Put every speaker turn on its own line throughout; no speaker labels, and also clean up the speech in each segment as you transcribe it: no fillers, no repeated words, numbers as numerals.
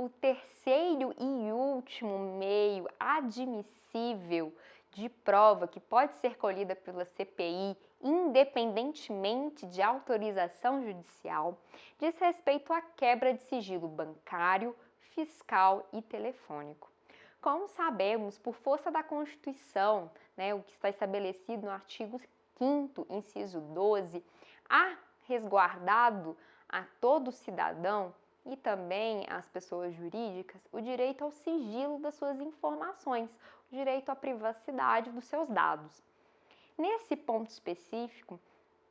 o terceiro e último meio admissível de prova que pode ser colhida pela CPI, independentemente de autorização judicial, diz respeito à quebra de sigilo bancário, fiscal e telefônico. Como sabemos, por força da Constituição, o que está estabelecido no artigo 5º, inciso 12, há resguardado a todo cidadão e também às pessoas jurídicas o direito ao sigilo das suas informações, o direito à privacidade dos seus dados. Nesse ponto específico,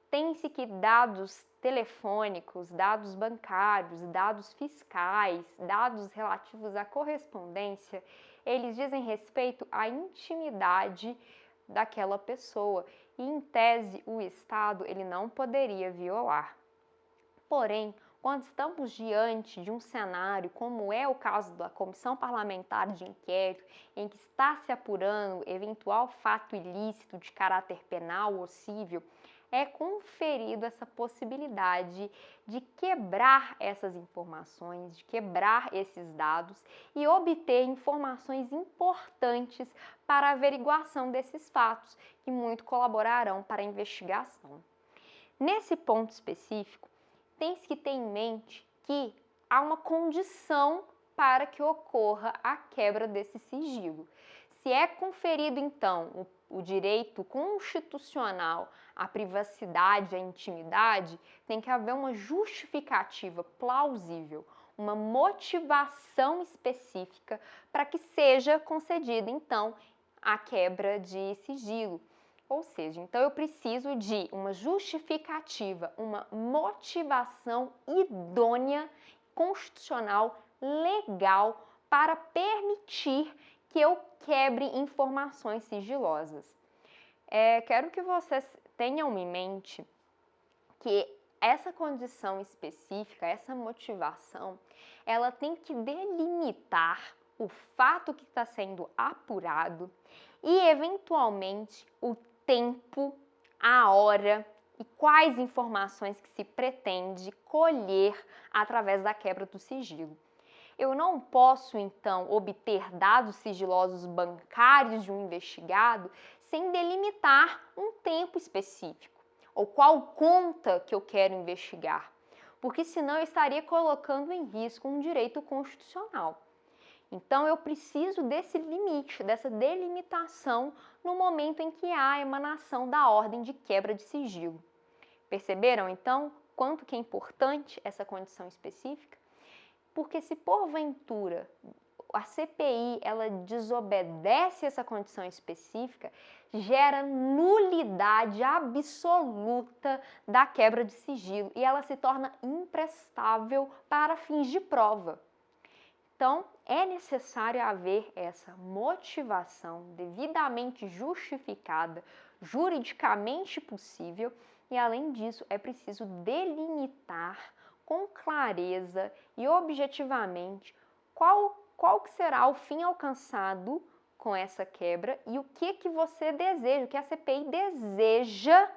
tem-se que dados telefônicos, dados bancários, dados fiscais, dados relativos à correspondência, eles dizem respeito à intimidade daquela pessoa e, em tese, o Estado ele não poderia violar. Porém, quando estamos diante de um cenário, como é o caso da Comissão Parlamentar de Inquérito, em que está se apurando eventual fato ilícito de caráter penal ou civil, é conferido essa possibilidade de quebrar essas informações, de quebrar esses dados e obter informações importantes para a averiguação desses fatos, que muito colaborarão para a investigação. Nesse ponto específico, tem-se que ter em mente que há uma condição para que ocorra a quebra desse sigilo. Se é conferido, então, o direito constitucional à privacidade, à intimidade, tem que haver uma justificativa plausível, uma motivação específica para que seja concedida, então, a quebra de sigilo. Ou seja, então eu preciso de uma justificativa, uma motivação idônea, constitucional, legal, para permitir que eu quebre informações sigilosas. Quero que vocês tenham em mente que essa condição específica, essa motivação, ela tem que delimitar o fato que está sendo apurado e, eventualmente, o tempo, a hora e quais informações que se pretende colher através da quebra do sigilo. Eu não posso, então, obter dados sigilosos bancários de um investigado sem delimitar um tempo específico, ou qual conta que eu quero investigar, porque senão eu estaria colocando em risco um direito constitucional. Então, eu preciso desse limite, dessa delimitação no momento em que há a emanação da ordem de quebra de sigilo. Perceberam, então, quanto que é importante essa condição específica? Porque se porventura a CPI ela desobedece essa condição específica, gera nulidade absoluta da quebra de sigilo e ela se torna imprestável para fins de prova. Então, é necessário haver essa motivação devidamente justificada, juridicamente possível, e além disso, é preciso delimitar com clareza e objetivamente qual que será o fim alcançado com essa quebra e o que você deseja, o que a CPI deseja,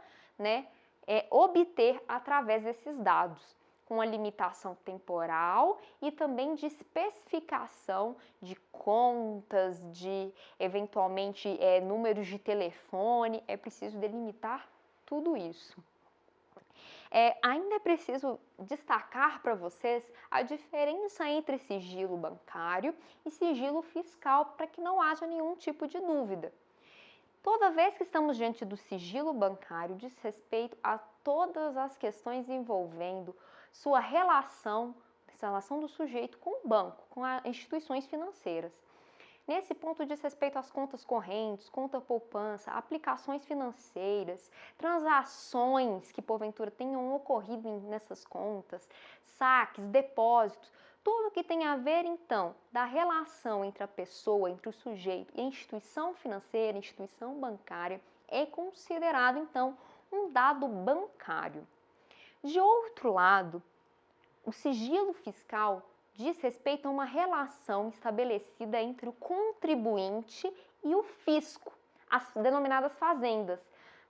obter através desses dados, com a limitação temporal e também de especificação de contas, de eventualmente números de telefone. É preciso delimitar tudo isso. Ainda é preciso destacar para vocês a diferença entre sigilo bancário e sigilo fiscal, para que não haja nenhum tipo de dúvida. Toda vez que estamos diante do sigilo bancário, diz respeito a todas as questões envolvendo sua relação do sujeito com o banco, com as instituições financeiras. Nesse ponto diz respeito às contas correntes, conta poupança, aplicações financeiras, transações que porventura tenham ocorrido nessas contas, saques, depósitos, tudo que tem a ver então da relação entre a pessoa, entre o sujeito e a instituição financeira, a instituição bancária, é considerado então um dado bancário. De outro lado, o sigilo fiscal diz respeito a uma relação estabelecida entre o contribuinte e o fisco, as denominadas fazendas,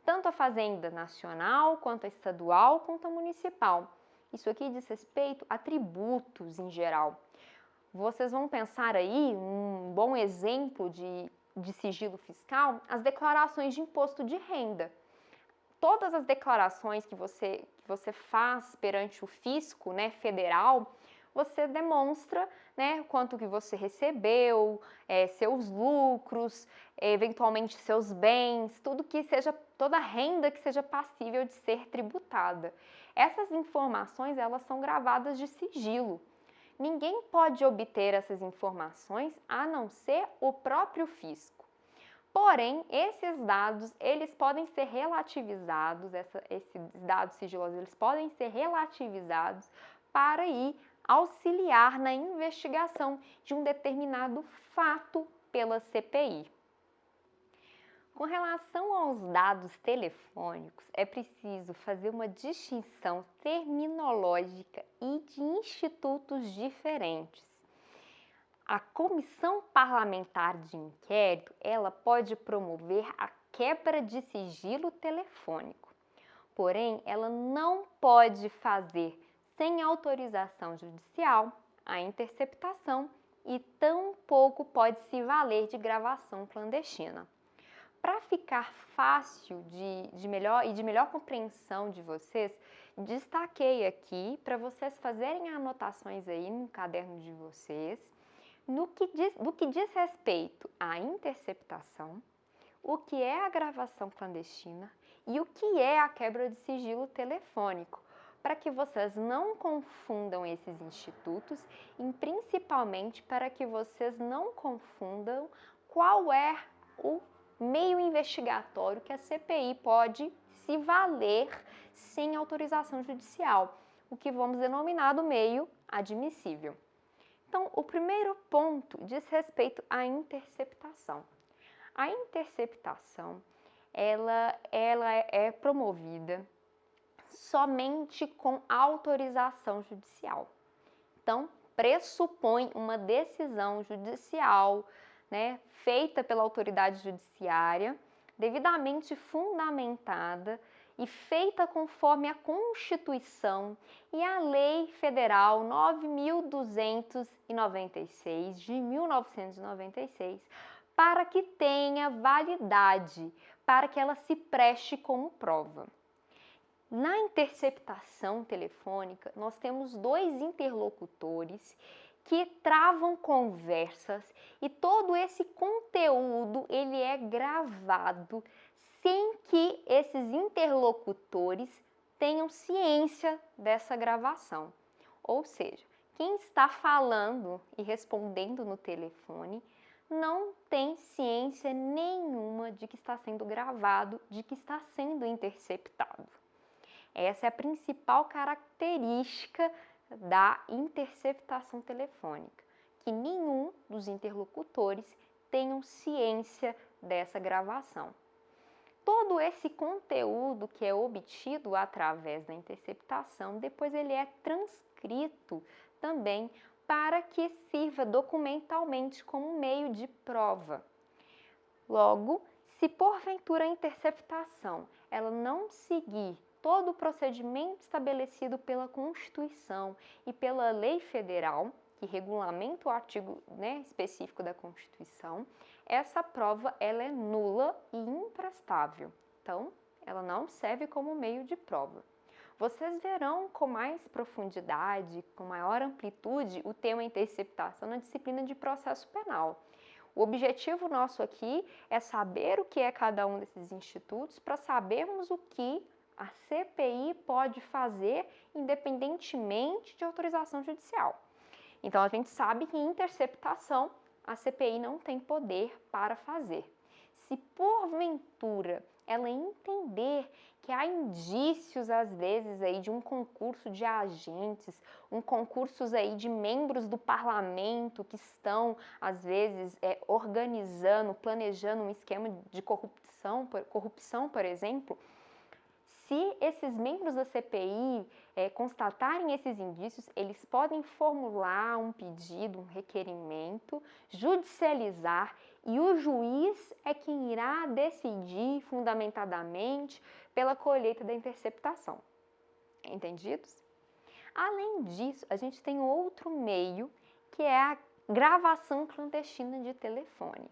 tanto a fazenda nacional, quanto a estadual, quanto a municipal. Isso aqui diz respeito a tributos em geral. Vocês vão pensar aí, um bom exemplo de sigilo fiscal, as declarações de imposto de renda. Todas as declarações que você faz perante o fisco, né, federal, você demonstra, né, quanto que você recebeu, seus lucros, eventualmente seus bens, toda renda que seja passível de ser tributada. Essas informações, elas são gravadas de sigilo. Ninguém pode obter essas informações a não ser o próprio fisco. Porém, esses dados, eles podem ser relativizados, esses dados sigilosos, eles podem ser relativizados para aí auxiliar na investigação de um determinado fato pela CPI. Com relação aos dados telefônicos, é preciso fazer uma distinção terminológica e de institutos diferentes. A Comissão Parlamentar de Inquérito, ela pode promover a quebra de sigilo telefônico, porém, ela não pode fazer, sem autorização judicial, a interceptação e tampouco pode se valer de gravação clandestina. Para ficar fácil de melhor compreensão de vocês, destaquei aqui para vocês fazerem anotações aí no caderno de vocês, no que diz respeito à interceptação, o que é a gravação clandestina e o que é a quebra de sigilo telefônico, para que vocês não confundam esses institutos e principalmente para que vocês não confundam qual é o meio investigatório que a CPI pode se valer sem autorização judicial, o que vamos denominar do meio admissível. Então, o primeiro ponto diz respeito à interceptação. A interceptação, ela é promovida somente com autorização judicial. Então, pressupõe uma decisão judicial, né, feita pela autoridade judiciária, devidamente fundamentada e feita conforme a Constituição e a Lei Federal 9.296 de 1996, para que tenha validade, para que ela se preste como prova. Na interceptação telefônica, nós temos dois interlocutores que travam conversas e todo esse conteúdo ele é gravado sem que esses interlocutores tenham ciência dessa gravação. Ou seja, quem está falando e respondendo no telefone não tem ciência nenhuma de que está sendo gravado, de que está sendo interceptado. Essa é a principal característica da interceptação telefônica, que nenhum dos interlocutores tenham ciência dessa gravação. Todo esse conteúdo que é obtido através da interceptação, depois ele é transcrito também para que sirva documentalmente como meio de prova. Logo, se porventura a interceptação ela não seguir todo o procedimento estabelecido pela Constituição e pela Lei Federal, que regulamenta o artigo, né, específico da Constituição, essa prova ela é nula e imprestável. Então, ela não serve como meio de prova. Vocês verão com mais profundidade, com maior amplitude, o tema interceptação na disciplina de processo penal. O objetivo nosso aqui é saber o que é cada um desses institutos para sabermos o que a CPI pode fazer independentemente de autorização judicial. Então, a gente sabe que em interceptação a CPI não tem poder para fazer. Se porventura ela entender que há indícios, às vezes, aí, de um concurso de agentes, um concurso aí de membros do parlamento que estão, às vezes, organizando, planejando um esquema de corrupção, por exemplo, se esses membros da CPI constatarem esses indícios, eles podem formular um pedido, um requerimento, judicializar e o juiz é quem irá decidir fundamentadamente pela colheita da interceptação. Entendidos? Além disso, a gente tem outro meio que é a gravação clandestina de telefone.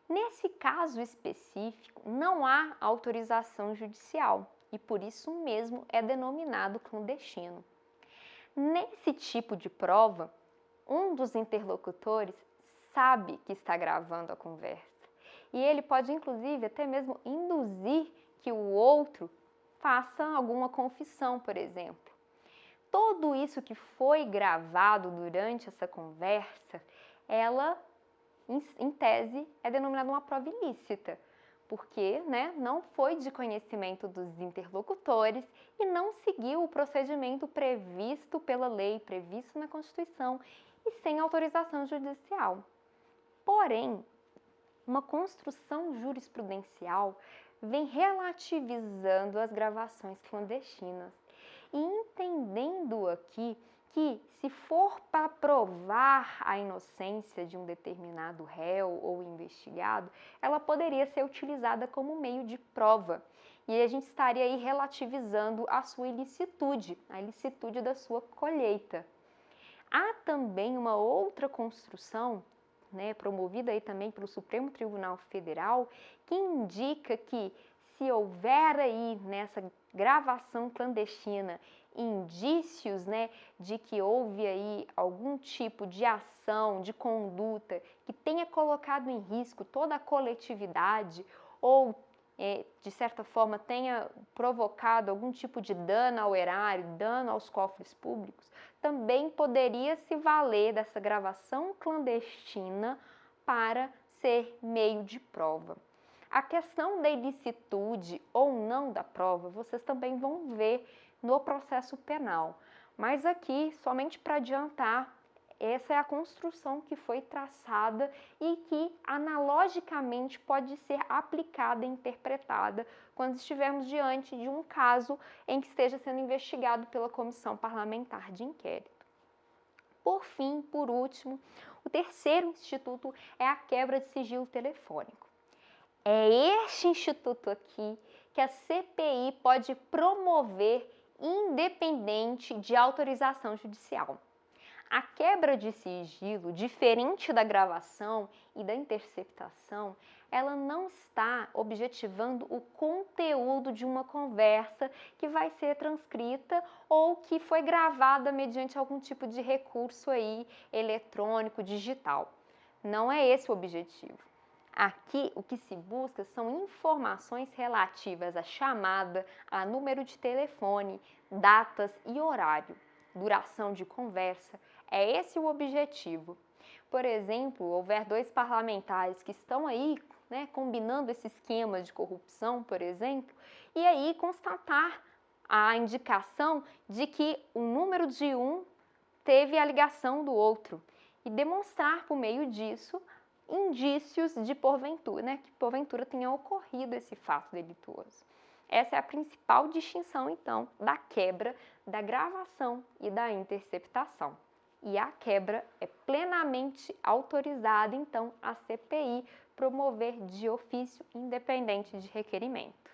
Nesse caso específico, não há autorização judicial e por isso mesmo é denominado clandestino. Nesse tipo de prova, um dos interlocutores sabe que está gravando a conversa e ele pode inclusive até mesmo induzir que o outro faça alguma confissão, por exemplo. Tudo isso que foi gravado durante essa conversa, ela, em tese, é denominada uma prova ilícita, porque não foi de conhecimento dos interlocutores e não seguiu o procedimento previsto pela lei, previsto na Constituição e sem autorização judicial. Porém, uma construção jurisprudencial vem relativizando as gravações clandestinas e entendendo aqui que, se for para provar a inocência de um determinado réu ou investigado, ela poderia ser utilizada como meio de prova. E a gente estaria aí relativizando a sua ilicitude, a ilicitude da sua colheita. Há também uma outra construção, promovida aí também pelo Supremo Tribunal Federal, que indica que se houver aí nessa gravação clandestina indícios, de que houve aí algum tipo de ação, de conduta que tenha colocado em risco toda a coletividade ou, de certa forma, tenha provocado algum tipo de dano ao erário, dano aos cofres públicos, também poderia se valer dessa gravação clandestina para ser meio de prova. A questão da ilicitude ou não da prova, vocês também vão ver no processo penal. Mas aqui, somente para adiantar, essa é a construção que foi traçada e que analogicamente pode ser aplicada e interpretada quando estivermos diante de um caso em que esteja sendo investigado pela Comissão Parlamentar de Inquérito. Por fim, por último, o terceiro instituto é a quebra de sigilo telefônico. É este instituto aqui que a CPI pode promover independente de autorização judicial. A quebra de sigilo, diferente da gravação e da interceptação, ela não está objetivando o conteúdo de uma conversa que vai ser transcrita ou que foi gravada mediante algum tipo de recurso aí eletrônico, digital. Não é esse o objetivo. Aqui, o que se busca são informações relativas à chamada, a número de telefone, datas e horário, duração de conversa. É esse o objetivo. Por exemplo, houver dois parlamentares que estão aí, combinando esse esquema de corrupção, por exemplo, e aí constatar a indicação de que o número de um teve a ligação do outro e demonstrar por meio disso indícios de porventura, que porventura tenha ocorrido esse fato delituoso. Essa é a principal distinção, então, da quebra, da gravação e da interceptação. E a quebra é plenamente autorizada, então, a CPI promover de ofício independente de requerimento.